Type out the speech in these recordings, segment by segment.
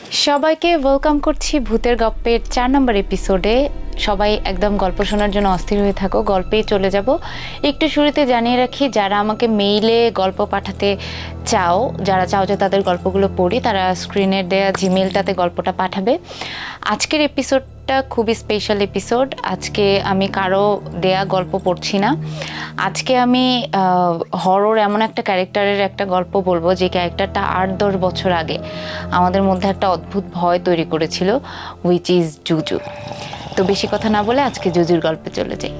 সবাইকে ওয়েলকাম করছি ভূতের গল্পের 4 নম্বর এপিসোডে। সবাই একদম গল্প শোনার জন্য অস্থির হয়ে থাকো, গল্পেই চলে যাব। একটু শুরুতে জানিয়ে রাখি, যারা আমাকে মেইলে গল্প পাঠাতে চাও, যারা চাও যে তাদের গল্পগুলো পড়ি, তারা স্ক্রিনের দেয়া জিমেলটাতে গল্পটা পাঠাবে। আজকের এপিসোডটা খুবই স্পেশাল এপিসোড। আজকে আমি কারো দেয়া গল্প পড়ছি না। আজকে আমি হরর এমন একটা ক্যারেক্টারের একটা গল্প বলবো, যে ক্যারেক্টারটা 8-10 বছর আগে আমাদের মধ্যে একটা অদ্ভুত ভয় তৈরি করেছিল, হুইচ ইজ জুজু। তো বেশি কথা না বলে আজকে জুজুর গল্পে চলে যাই।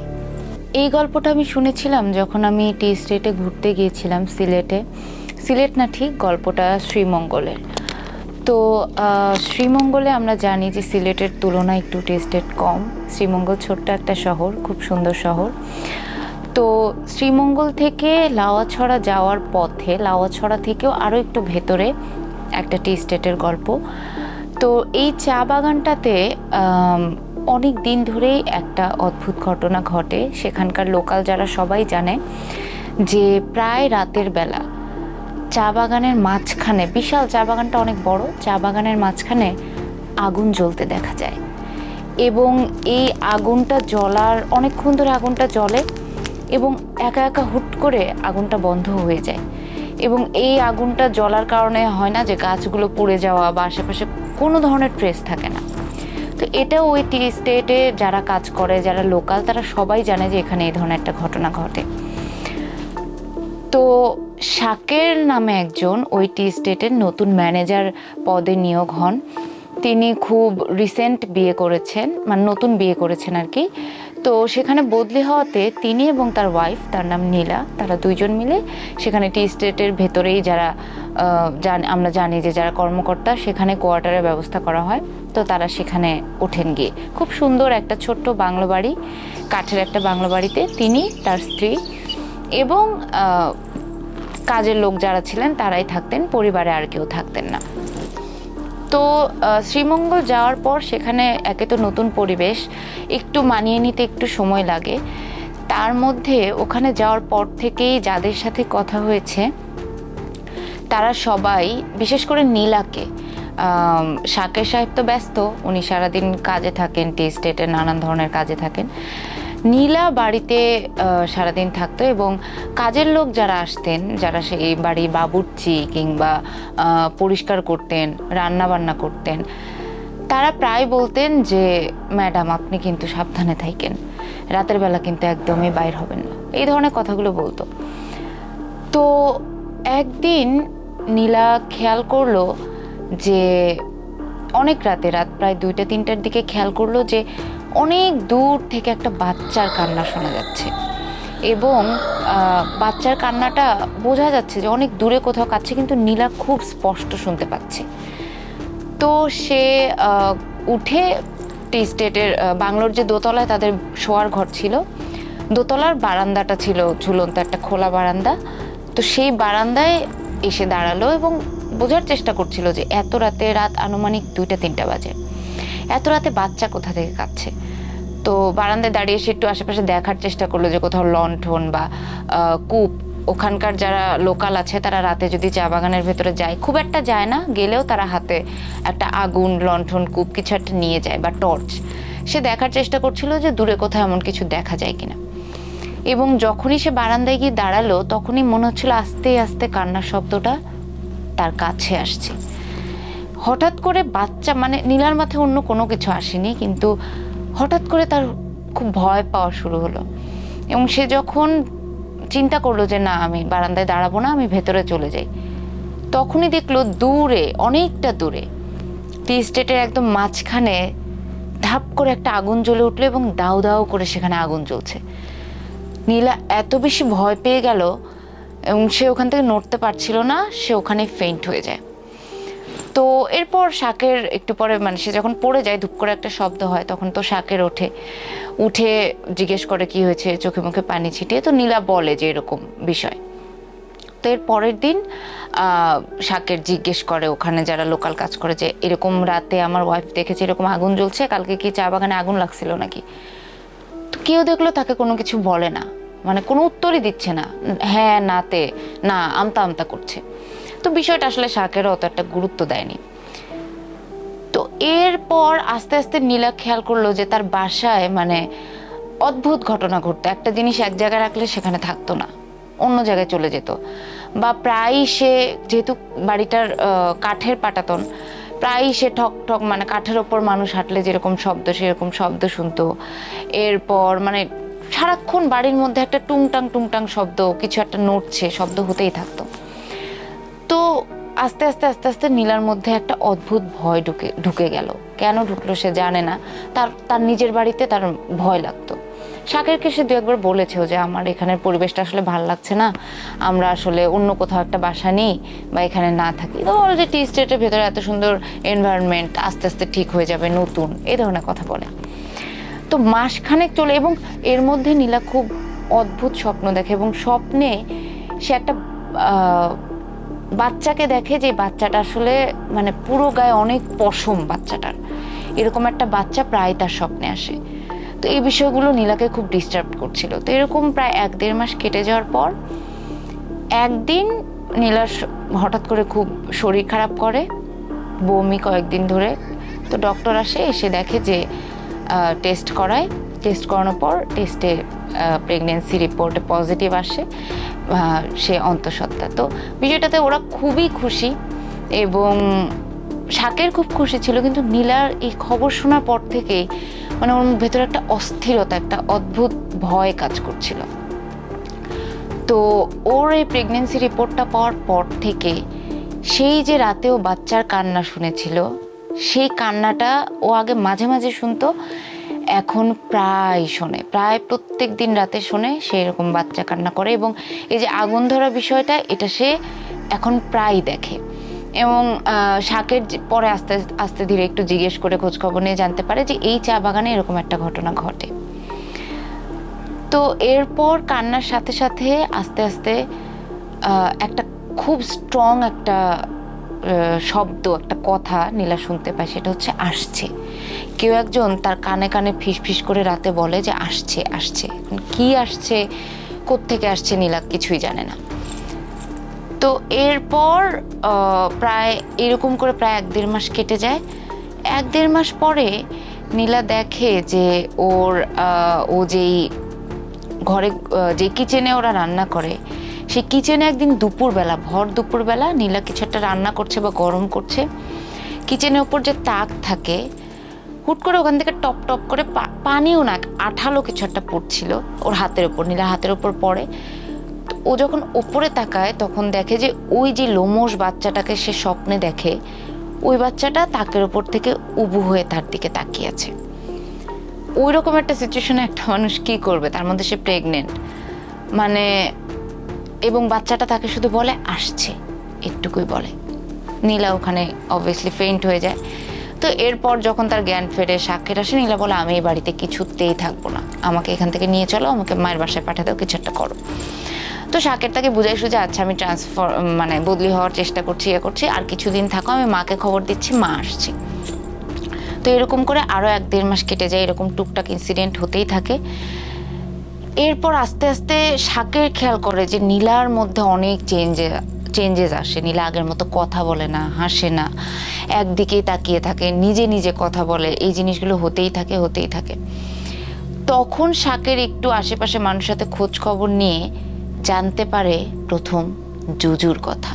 এই গল্পটা আমি শুনেছিলাম যখন আমি টি স্টেটে ঘুরতে গিয়েছিলাম, সিলেট না ঠিক, গল্পটা শ্রীমঙ্গলের। তো শ্রীমঙ্গলে আমরা জানি যে সিলেটের তুলনায় একটু টি স্টেট কম। শ্রীমঙ্গল ছোট্ট একটা শহর, খুব সুন্দর শহর। তো শ্রীমঙ্গল থেকে লাউয়াছড়া যাওয়ার পথে, লাউয়াছড়া থেকেও আরও একটু ভেতরে একটা টি স্টেটের গল্প। তো এই চা বাগানটাতে অনেক দিন ধরেই একটা অদ্ভুত ঘটনা ঘটে। সেখানকার লোকাল যারা সবাই জানে যে প্রায় রাতের বেলা চা বাগানের মাঝখানে, বিশাল চা বাগানটা অনেক বড়, চা বাগানের মাঝখানে আগুন জ্বলতে দেখা যায়। এবং এই আগুনটা জ্বলার অনেকক্ষণ ধরে আগুনটা জ্বলে এবং একা একা হুট করে আগুনটা বন্ধ হয়ে যায়। এবং এই আগুনটা জ্বলার কারণে হয় না যে গাছগুলো পুড়ে যাওয়া বা আশেপাশে কোনো ধরনের ট্রেস থাকে না। তো এটা ওই টি স্টেটে যারা কাজ করে, যারা লোকাল, তারা সবাই জানে যে এখানে এই ধরনের একটা ঘটনা ঘটে। তো শাকের নামে একজন ওই টি স্টেটের নতুন ম্যানেজার পদে নিয়োগ হন। তিনি খুব রিসেন্ট বিয়ে করেছেন, মানে নতুন বিয়ে করেছেন আর কি। তো সেখানে বদলি হওয়াতে তিনি এবং তার ওয়াইফ, তার নাম নীলা, তারা দুইজন মিলে সেখানে টি স্টেটের ভেতরেই যারা আমরা জানি যে যারা কর্মকর্তা, সেখানে কোয়ার্টারের ব্যবস্থা করা হয়। তো তারা সেখানে ওঠেন গিয়ে। খুব সুন্দর একটা ছোট্ট বাংলো বাড়ি, কাঠের একটা বাংলো বাড়িতে তিনি, তার স্ত্রী এবং কাজের লোক যারা ছিলেন তারাই থাকতেন, পরিবারে আর কেউ থাকতেন না। তো শ্রীমঙ্গল যাওয়ার পর সেখানে একে তো নতুন পরিবেশ, একটু মানিয়ে নিতে একটু সময় লাগে। তার মধ্যে ওখানে যাওয়ার পর থেকেই যাদের সাথে কথা হয়েছে তারা সবাই, বিশেষ করে নীলাকে, শাকের সাহেব তো ব্যস্ত, উনি সারাদিন কাজে থাকেন, টি স্টেটের নানান ধরনের কাজে থাকেন। নীলা বাড়িতে সারাদিন থাকতো এবং কাজের লোক যারা আসতেন, যারা সেই বাড়ি বাবুর্চি কিংবা পরিষ্কার করতেন, রান্না বান্না করতেন, তারা প্রায় বলতেন যে ম্যাডাম আপনি কিন্তু সাবধানে থাকেন, রাতের বেলা কিন্তু একদমই বাইর হবেন না, এই ধরনের কথাগুলো বলতো। তো একদিন নীলা খেয়াল করলো যে অনেক রাতে, রাত প্রায় 2টা-3টার দিকে খেয়াল করলো যে অনেক দূর থেকে একটা বাচ্চার কান্না শোনা যাচ্ছে এবং বাচ্চার কান্নাটা বোঝা যাচ্ছে যে অনেক দূরে কোথাও কাচ্ছে, কিন্তু নীলা খুব স্পষ্ট শুনতে পাচ্ছে। তো সে উঠে টি স্টেটের বাংলোর যে দোতলায় তাদের শোয়ার ঘর ছিল, দোতলার বারান্দাটা ছিল ঝুলন্ত একটা খোলা বারান্দা। তো সেই বারান্দায় এসে দাঁড়ালো এবং বোঝার চেষ্টা করছিল যে এত রাতে, রাত আনুমানিক 2টা-3টা বাজে, এত রাতে বাচ্চা কোথা থেকে কাঁদছে। তো বারান্দায় দাঁড়িয়ে সে একটু আশেপাশে দেখার চেষ্টা করলো যে কোথাও লণ্ঠন বা কূপ, ওখানকার যারা লোকাল আছে তারা রাতে যদি চা বাগানের ভেতরে যায়, খুব একটা যায় না, গেলেও তারা হাতে একটা আগুন, লণ্ঠন, কূপ কিছু একটা নিয়ে যায় বা টর্চ। সে দেখার চেষ্টা করছিল যে দূরে কোথাও এমন কিছু দেখা যায় কিনা। এবং যখনই সে বারান্দায় গিয়ে দাঁড়ালো তখনই মনে হচ্ছিল আস্তে আস্তে কান্নার শব্দটা তার কাছে আসছে। হঠাৎ করে বাচ্চা, মানে নীলার মাথায় অন্য কোনো কিছু আসেনি, কিন্তু হঠাৎ করে তার খুব ভয় পাওয়া শুরু হলো। এবং সে যখন চিন্তা করলো যে না, আমি বারান্দায় দাঁড়াবো না, আমি ভেতরে চলে যাই, তখনই দেখলো দূরে, অনেকটা দূরে, টি স্টেটের একদম মাঝখানে ধাপ করে একটা আগুন জ্বলে উঠলো এবং দাউ দাউ করে সেখানে আগুন জ্বলছে। নীলা এত বেশি ভয় পেয়ে গেল এবং সে ওখান থেকে নড়তে পারছিল না, সে ওখানে ফেইন্ট হয়ে যায়। তো এরপর শাকের একটু পরে, মানে সে যখন পড়ে যায়, ধূপ করে একটা শব্দ হয়, তখন তো শাকের উঠে জিজ্ঞেস করে কি হয়েছে, চোখে মুখে পানি ছিটিয়ে। তো নীলা বলে যে এরকম বিষয়। তো এর পরের দিন শাকের জিজ্ঞেস করে ওখানে যারা লোকাল কাজ করে যে এরকম রাতে আমার ওয়াইফ দেখেছে এরকম আগুন জ্বলছে, কালকে কি চা বাগানে আগুন লাগছিল নাকি। তো কেউ দেখলো তাকে কোনো কিছু বলে না, মানে কোনো উত্তরই দিচ্ছে না, হ্যাঁ নাতে না, আমতা আমতা করছে। তো বিষয়টা আসলে শাকেরও অত একটা গুরুত্ব দেয়নি। এরপর আস্তে আস্তে নীলা খেয়াল করলো যে তার বাসায় মানে অদ্ভুত ঘটনা ঘটতো। একটা জিনিস এক জায়গায় রাখলে সেখানে থাকতো না, অন্য জায়গায় চলে যেত। বা প্রায়ই সে, যেহেতু বাড়িটার কাঠের পাটাতন, প্রায়ই সে ঠক ঠক মানে কাঠের ওপর মানুষ হাঁটলে যেরকম শব্দ সেরকম শব্দ শুনতো। এরপর মানে সারাক্ষণ বাড়ির মধ্যে একটা টুংটাং টুংটাং শব্দ, কিছু একটা নড়ছে শব্দ হতেই থাকতো। তো আস্তে আস্তে আস্তে আস্তে নীলার মধ্যে একটা অদ্ভুত ভয় ঢুকে গেল। কেন ঢুকলো সে জানে না, তার তার নিজের বাড়িতে তার ভয় লাগতো। শাকেরকে সে দু একবার বলেছেও যে আমার এখানের পরিবেশটা আসলে ভালো লাগছে না, আমরা আসলে অন্য কোথাও একটা বাসা নিই বা এখানে না থাকি। তো বলে যে টি স্টেটের ভেতরে এত সুন্দর এনভায়রনমেন্ট, আস্তে আস্তে ঠিক হয়ে যাবে, নতুন, এই ধরনের কথা বলে। তো মাসখানেক চলে এবং এর মধ্যে নীলা খুব অদ্ভুত স্বপ্ন দেখে এবং স্বপ্নে সে একটা বাচ্চাকে দেখে, যে বাচ্চাটা আসলে মানে পুরো গায়ে অনেক পশম বাচ্চাটার, এরকম একটা বাচ্চা প্রায় তার স্বপ্নে আসে। তো এই বিষয়গুলো নীলাকে খুব ডিস্টার্ব করছিল। তো এরকম প্রায় 1-1.5 মাস কেটে যাওয়ার পর একদিন নীলার হঠাৎ করে খুব শরীর খারাপ করে, বমি কয়েকদিন ধরে। তো ডক্টর আসে, এসে দেখে যে টেস্ট করায়, টেস্ট করানোর পর টেস্টে প্রেগনেন্সি রিপোর্টে পজিটিভ আসে, সে অন্তঃসত্ত্বা। তো বিষয়টাতে ওরা খুবই খুশি এবং শাকের খুব খুশি ছিল, কিন্তু নীলার এই খবর শোনার পর থেকেই মানে ওর ভেতরে একটা অস্থিরতা, একটা অদ্ভুত ভয় কাজ করছিল। তো ওর এই প্রেগনেন্সি রিপোর্টটা পাওয়ার পর থেকে সেই যে রাতেও বাচ্চার কান্না শুনেছিল, সেই কান্নাটা ও আগে মাঝে মাঝে শুনতো, এখন প্রায় শোনে, প্রায় প্রত্যেক দিন রাতে শোনে সে এরকম বাচ্চা কান্না করে। এবং এই যে আগুন ধরা বিষয়টা, এটা সে এখন প্রায় দেখে। এবং শাকের পরে আস্তে আস্তে ধীরে একটু জিজ্ঞেস করে খোঁজখবর নিয়ে জানতে পারে যে এই চা বাগানে এরকম একটা ঘটনা ঘটে। তো এরপর কান্নার সাথে সাথে আস্তে আস্তে একটা খুব স্ট্রং একটা শব্দ, একটা কথা নীলা শুনতে পায়, সেটা হচ্ছে আসছে। কেউ একজন তার কানে কানে ফিস ফিস করে রাতে বলে যে আসছে আসছে। কি আসছে, কোত্থেকে আসছে, নীলা কিছুই জানে না। তো এরপর প্রায় এরকম করে প্রায় 1-1.5 মাস কেটে যায়। 1-1.5 মাস পরে নীলা দেখে যে ও যেই ঘরে, যে কিচেনে ওরা রান্না করে, সেই কিচেনে একদিন দুপুরবেলা, ভর দুপুরবেলা নীলা কিছু একটা রান্না করছে বা গরম করছে। কিচেনের ওপর যে তাক থাকে, হুট করে ওখান থেকে টপ টপ করে পানিও না, আঠালো কিছু একটা পড়ছিল ওর হাতের ওপর, নীলা হাতের ওপর পড়ে। ও যখন ওপরে তাকায় তখন দেখে যে ওই যে লোমশ বাচ্চাটাকে সে স্বপ্নে দেখে, ওই বাচ্চাটা তাকের ওপর থেকে উবু হয়ে তার দিকে তাকিয়ে আছে। ওই রকম একটা সিচুয়েশনে একটা মানুষ কি করবে, তার মধ্যে সে প্রেগনেন্ট মানে, এবং বাচ্চাটা তাকে শুধু বলে আসছে, একটুকুই বলে। নীলা ওখানে অবভিয়াসলি ফেইন্ট হয়ে যায়। তো এরপর যখন তার জ্ঞান ফেরে, সাক্ষের আসে, নীলা বলে আমি এই বাড়িতে কিছুতেই থাকবো না, আমাকে এখান থেকে নিয়ে চলো, আমাকে মায়ের বাসায় পাঠিয়ে দাও, কিছু একটা করো। তো শাকের তাকে বুঝাই সুঝে, আচ্ছা আমি মানে বদলি হওয়ার চেষ্টা করছি, করছি, আর কিছুদিন থাকো, আমি মাকে খবর দিচ্ছি, মা আসছে। তো এরকম করে আরও 1-1.5 মাস কেটে যায়, এরকম টুকটাক ইনসিডেন্ট হতেই থাকে। এরপর আস্তে আস্তে শাকের খেয়াল করে যে নীলার মধ্যে অনেক চেঞ্জেস আসে। নীলা আগের মতো কথা বলে না, হাসে না, একদিকেই তাকিয়ে থাকে, নিজে নিজে কথা বলে, এই জিনিসগুলো হতেই থাকে। তখন শাকের একটু আশেপাশে মানুষের সাথে খোঁজ খবর নিয়ে জানতে পারে প্রথম জুজুর কথা।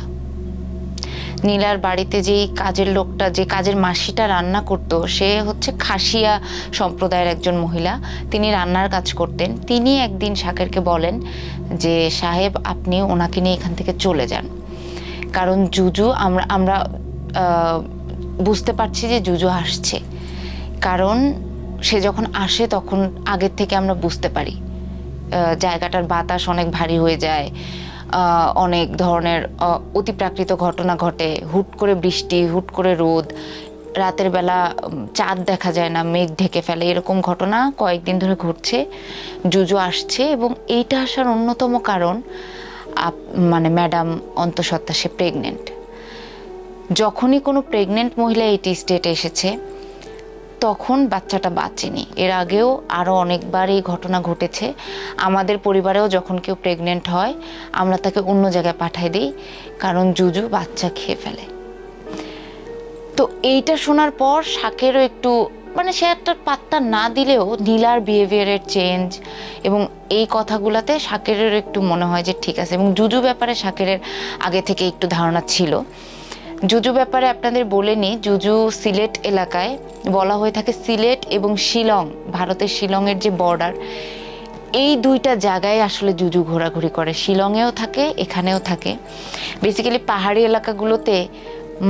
নীলার বাড়িতে যেই কাজের লোকটা, যে কাজের মাসিটা রান্না করত, সে হচ্ছে খাসিয়া সম্প্রদায়ের একজন মহিলা, তিনি রান্নার কাজ করতেন। তিনি একদিন শাকেরকে বলেন যে সাহেব, আপনি ওনাকে নিয়ে এখান থেকে চলে যান, কারণ জুজু, আমরা বুঝতে পারছি যে জুজু আসছে, কারণ সে যখন আসে তখন আগের থেকে আমরা বুঝতে পারি জায়গাটার বাতাস অনেক ভারী হয়ে যায়, অনেক ধরনের অতিপ্রাকৃত ঘটনা ঘটে, হুট করে বৃষ্টি, হুট করে রোদ, রাতের বেলা চাঁদ দেখা যায় না, মেঘ ঢেকে ফেলে, এরকম ঘটনা কয়েকদিন ধরে ঘটছে। জুজু আসছে এবং এইটা আসার অন্যতম কারণ মানে ম্যাডাম অন্তঃসত্ত্বা, সে প্রেগনেন্ট। যখনই কোনো প্রেগনেন্ট মহিলা এই টি স্টেটে এসেছে তখন বাচ্চাটা বাঁচেনি। এর আগেও আরও অনেকবার এই ঘটনা ঘটেছে। আমাদের পরিবারেও যখন কেউ প্রেগনেন্ট হয় আমরা তাকে অন্য জায়গায় পাঠিয়ে দিই, কারণ জুজু বাচ্চা খেয়ে ফেলে। তো এইটা শোনার পর শাকেরও একটু মানে সে একটা পাত্তা না দিলেও নীলার বিহেভিয়ারের চেঞ্জ এবং এই কথাগুলোতে শাকেরের একটু মনে হয় যে ঠিক আছে। এবং জুজু ব্যাপারে শাকেরের আগে থেকে একটু ধারণা ছিল। জুজু ব্যাপারে আপনাদের বলে নিই, জুজু সিলেট এলাকায়, বলা হয়ে থাকে সিলেট এবং শিলং, ভারতের শিলংয়ের যে বর্ডার, এই দুইটা জায়গায় আসলে জুজু ঘোরাঘুরি করে। শিলংয়েও থাকে, এখানেও থাকে। বেসিক্যালি পাহাড়ি এলাকাগুলোতে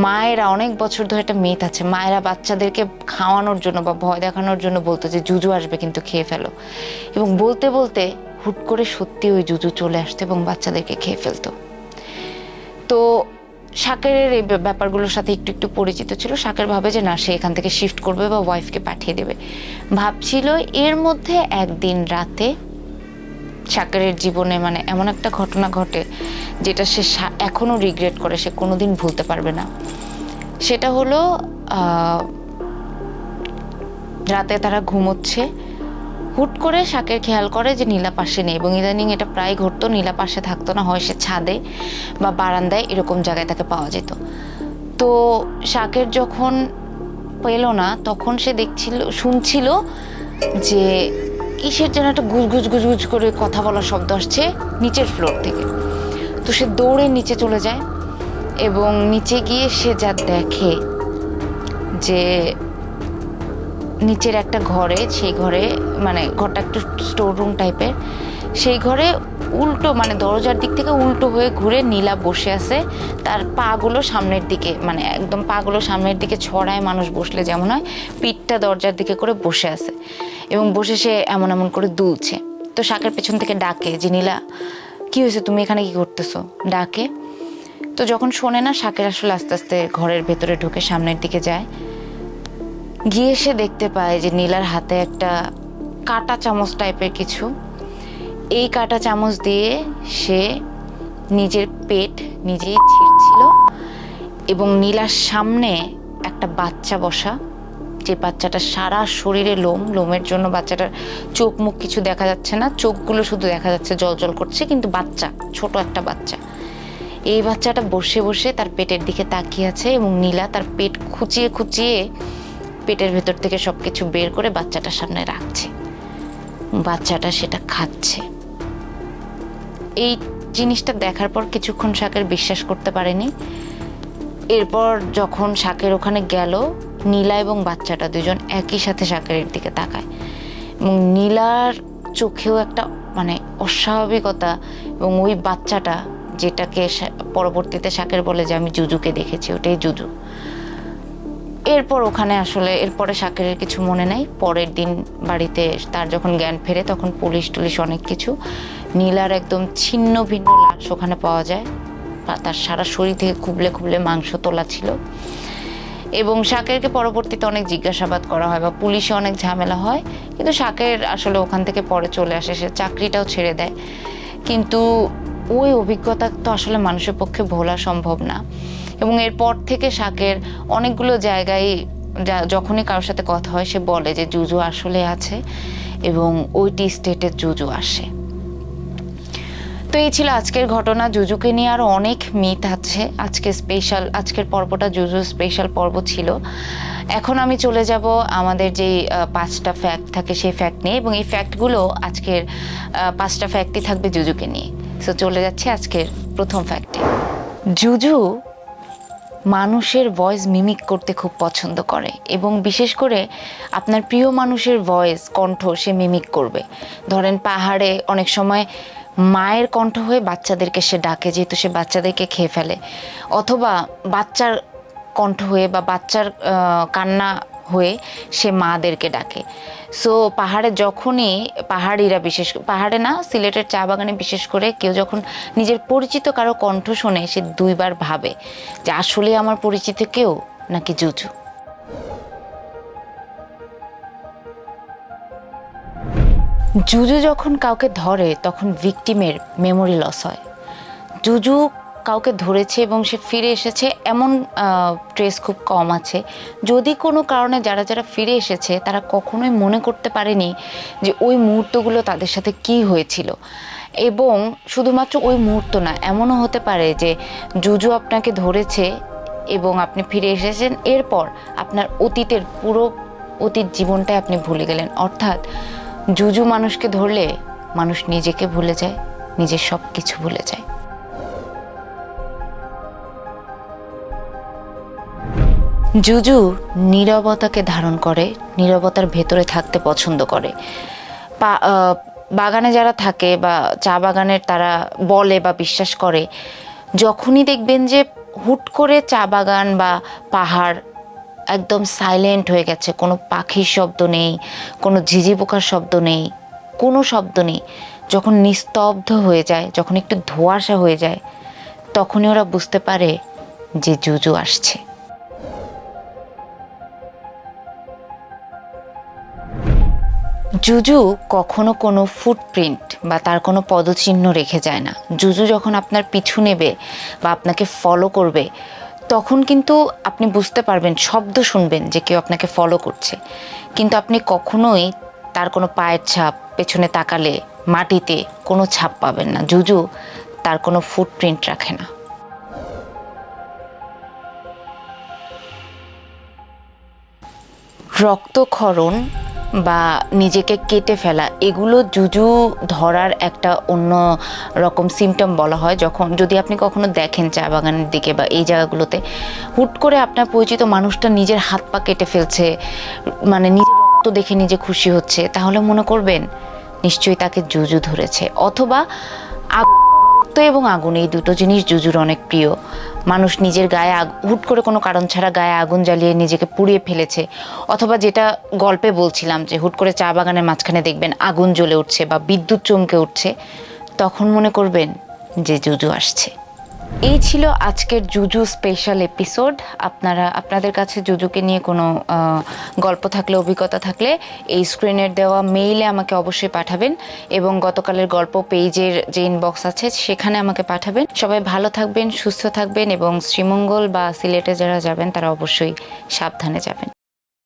মায়েরা, অনেক বছর ধরে একটা মিথ আছে, মায়েরা বাচ্চাদেরকে খাওয়ানোর জন্য বা ভয় দেখানোর জন্য বলতো যে জুজু আসবে কিন্তু খেয়ে ফেলো, এবং বলতে বলতে হুট করে সত্যি ওই জুজু চলে আসতো এবং বাচ্চাদেরকে খেয়ে ফেলতো। তো শাকের এই ব্যাপারগুলোর সাথে একটু একটু পরিচিত ছিল। শাকের ভাবে যে না, সে এখান থেকে শিফট করবে বা ওয়াইফকে পাঠিয়ে দেবে ভাবছিল। এর মধ্যে একদিন রাতে শাকেরের জীবনে মানে এমন একটা ঘটনা ঘটে যেটা সে এখনো রিগ্রেট করে, সে কোনোদিন ভুলতে পারবে না। সেটা হলো রাতে তারা ঘুমোচ্ছে, হুট করে শাকের খেয়াল করে যে নীলা পাশে নেই, এবং ইদানিং এটা প্রায় ঘটতো, নীলা পাশে থাকতো না, হয় সে ছাদে বা বারান্দায় এরকম জায়গায় তাকে পাওয়া যেত। তো শাকের যখন পেল না, তখন সে শুনছিল যে কিসের যেন একটা গুজগুজ গুজগুজ করে কথা বলার শব্দ আসছে নিচের ফ্লোর থেকে। তো সে দৌড়ে নিচে চলে যায় এবং নিচে গিয়ে সে যা দেখে যে নিচের একটা ঘরে, সেই ঘরে মানে ঘরটা একটু স্টোর রুম টাইপের, সেই ঘরে উল্টো মানে দরজার দিক থেকে উল্টো হয়ে ঘুরে নীলা বসে আছে। তার পাগুলো সামনের দিকে, মানে একদম পাগুলো সামনের দিকে ছড়ায় মানুষ বসলে যেমন হয়, পিঠটা দরজার দিকে করে বসে আছে এবং বসে সে এমন এমন করে দুলছে। তো শাকের পেছন থেকে ডাকে যে নীলা কি হয়েছে, তুমি এখানে কি করতেছো, ডাকে। তো যখন শোনে না, শাকের আসলে আস্তে আস্তে ঘরের ভেতরে ঢুকে সামনের দিকে যায়। গিয়ে সে দেখতে পায় যে নীলার হাতে একটা কাঁটা চামচ টাইপের কিছু। এই কাঁটা চামচ দিয়ে সে নিজের পেট নিজেই ছিঁড়ছিল এবং নীলার সামনে একটা বাচ্চা বসা, যে বাচ্চাটা সারা শরীরে লোমের জন্য বাচ্চাটার চোখ মুখ কিছু দেখা যাচ্ছে না, চোখগুলো শুধু দেখা যাচ্ছে জল জল করছে, কিন্তু বাচ্চা, ছোট একটা বাচ্চা। এই বাচ্চাটা বসে বসে তার পেটের দিকে তাকিয়ে আছে এবং নীলা তার পেট খুঁচিয়ে খুঁচিয়ে পেটের ভেতর থেকে সবকিছু বের করে বাচ্চাটার সামনে রাখছে। বাচ্চাটা সেটা খাচ্ছে। এই জিনিসটা দেখার পর কিছুক্ষণ শাকের বিশ্বাস করতে পারেনি। এরপর যখন শাকের ওখানে গেল, নীলা এবং বাচ্চাটা দুজন একই সাথে শাকের দিকে তাকায় এবং নীলার চোখেও একটা মানে অস্বাভাবিকতা, এবং ওই বাচ্চাটা যেটাকে পরবর্তীতে শাকের বলে যে আমি জুজুকে দেখেছি, ওটাই জুজু। এরপর ওখানে আসলে এরপরে শাকের কিছু মনে নাই। পরের দিন বাড়িতে তার যখন জ্ঞান ফেরে, তখন পুলিশ টুলিশ অনেক কিছু, নীলার একদম ছিন্ন ভিন্ন লাশ ওখানে পাওয়া যায়। তার সারা শরীর থেকে খুবলে খুবলে মাংস তোলা ছিল। এবং শাকেরকে পরবর্তীতে অনেক জিজ্ঞাসাবাদ করা হয় বা পুলিশে অনেক ঝামেলা হয়, কিন্তু শাকের আসলে ওখান থেকে পরে চলে আসে, সে চাকরিটাও ছেড়ে দেয়। কিন্তু ওই অভিজ্ঞতা তো আসলে মানুষের পক্ষে ভোলা সম্ভব না। এবং এরপর থেকে শাকের অনেকগুলো জায়গায় যখনই কারোর সাথে কথা হয়, সে বলে যে জুজু আসলে আছে এবং ওইটি স্টেটের জুজু আসে। তো এই ছিল আজকের ঘটনা। জুজুকে নিয়ে আরও অনেক মিথ আছে। আজকের পর্বটা জুজু স্পেশাল পর্ব ছিল। এখন আমি চলে যাব আমাদের যেই 5টা ফ্যাক্ট থাকে সেই ফ্যাক্ট নিয়ে, এবং এই ফ্যাক্টগুলো আজকের 5টা ফ্যাক্টই থাকবে জুজুকে নিয়ে। সো চলে যাচ্ছে আজকের প্রথম ফ্যাক্টে। জুজু মানুষের ভয়েস মিমিক করতে খুব পছন্দ করে, এবং বিশেষ করে আপনার প্রিয় মানুষের ভয়েস, কণ্ঠ সে মিমিক করবে। ধরেন পাহাড়ে অনেক সময় মায়ের কণ্ঠ হয়ে বাচ্চাদেরকে সে ডাকে, যেহেতু সে বাচ্চাদেরকে খেয়ে ফেলে, অথবা বাচ্চার কণ্ঠ হয়ে বা বাচ্চার কান্না হয়ে সে মাদেরকে ডাকে। সো পাহাড়ে যখনই পাহাড়িরা, পাহাড়ে না, সিলেটের চা বাগানে বিশেষ করে কেউ যখন নিজের পরিচিত কারো কণ্ঠ শোনে, সে 2 বার ভাবে যে আসলে আমার পরিচিত কেউ নাকি জুজু। জুজু যখন কাউকে ধরে তখন ভিকটিমের মেমোরি লস হয়। জুজু কাউকে ধরেছে এবং সে ফিরে এসেছে এমন ট্রেস খুব কম আছে। যদি কোনো কারণে যারা যারা ফিরে এসেছে তারা কখনোই মনে করতে পারেনি যে ওই মুহূর্তগুলো তাদের সাথে কি হয়েছিল। এবং শুধুমাত্র ওই মুহূর্ত না, এমনও হতে পারে যে জুজু আপনাকে ধরেছে এবং আপনি ফিরে এসেছেন, এরপর আপনার অতীতের পুরো অতীত জীবনটাই আপনি ভুলে গেলেন। অর্থাৎ জুজু মানুষকে ধরলে মানুষ নিজেকে ভুলে যায়, নিজের সব কিছু ভুলে যায়। জুজু নীরবতাকে ধারণ করে, নীরবতার ভেতরে থাকতে পছন্দ করে। বাগানে যারা থাকে বা চা বাগানের তারা বলে বা বিশ্বাস করে, যখনই দেখবেন যে হুট করে চা বাগান বা পাহাড় একদম সাইলেন্ট হয়ে গেছে, কোনো পাখির শব্দ নেই, কোনো ঝিঝি পোকার শব্দ নেই, কোনো শব্দ নেই, যখন নিস্তব্ধ হয়ে যায়, যখন একটু ধোঁয়াশা হয়ে যায়, তখনই ওরা বুঝতে পারে যে জুজু আসছে। জুজু কখনো কোনো ফুটপ্রিন্ট বা তার কোনো পদচিহ্ন রেখে যায় না। জুজু যখন আপনার পিছু নেবে বা আপনাকে ফলো করবে, তখন কিন্তু আপনি বুঝতে পারবেন, শব্দ শুনবেন যে কেউ আপনাকে ফলো করছে, কিন্তু আপনি কখনোই তার কোনো পায়ের ছাপ, পেছনে তাকালে মাটিতে কোনো ছাপ পাবেন না। জুজু তার কোনো ফুটপ্রিন্ট রাখে না। রক্তক্ষরণ বা নিজেকে কেটে ফেলা, এগুলো জুজু ধরার একটা অন্য রকম সিমটম বলা হয়। যদি আপনি কখনো দেখেন চা বাগানের দিকে বা এই জায়গাগুলোতে হুট করে আপনার পরিচিত মানুষটা নিজের হাত পা কেটে ফেলছে, মানে নিজের রক্ত দেখে নিজে খুশি হচ্ছে, তাহলে মনে করবেন নিশ্চয়ই তাকে জুজু ধরেছে। অথবা রক্ত এবং আগুন, এই দুটো জিনিস জুজুর অনেক প্রিয়। মানুষ নিজের গায়ে হুট করে কোনো কারণ ছাড়া গায়ে আগুন জ্বালিয়ে নিজেকে পুড়িয়ে ফেলেছে, অথবা যেটা গল্পে বলছিলাম যে হুট করে চা বাগানের মাঝখানে দেখবেন আগুন জ্বলে উঠছে বা বিদ্যুৎ চমকে উঠছে, তখন মনে করবেন যে জুজু আসছে। এই ছিল আজকের জুজু স্পেশাল এপিসোড। আপনাদের কাছে জুজুকে নিয়ে কোনো গল্প থাকলে, অভিজ্ঞতা থাকলে এই স্ক্রিনের দেওয়া মেইলে আমাকে অবশ্যই পাঠাবেন, এবং গতকালের গল্প পেজের যে ইনবক্স আছে সেখানে আমাকে পাঠাবেন। সবাই ভালো থাকবেন, সুস্থ থাকবেন, এবং শ্রীমঙ্গল বা সিলেটে যারা যাবেন তারা অবশ্যই সাবধানে যাবেন।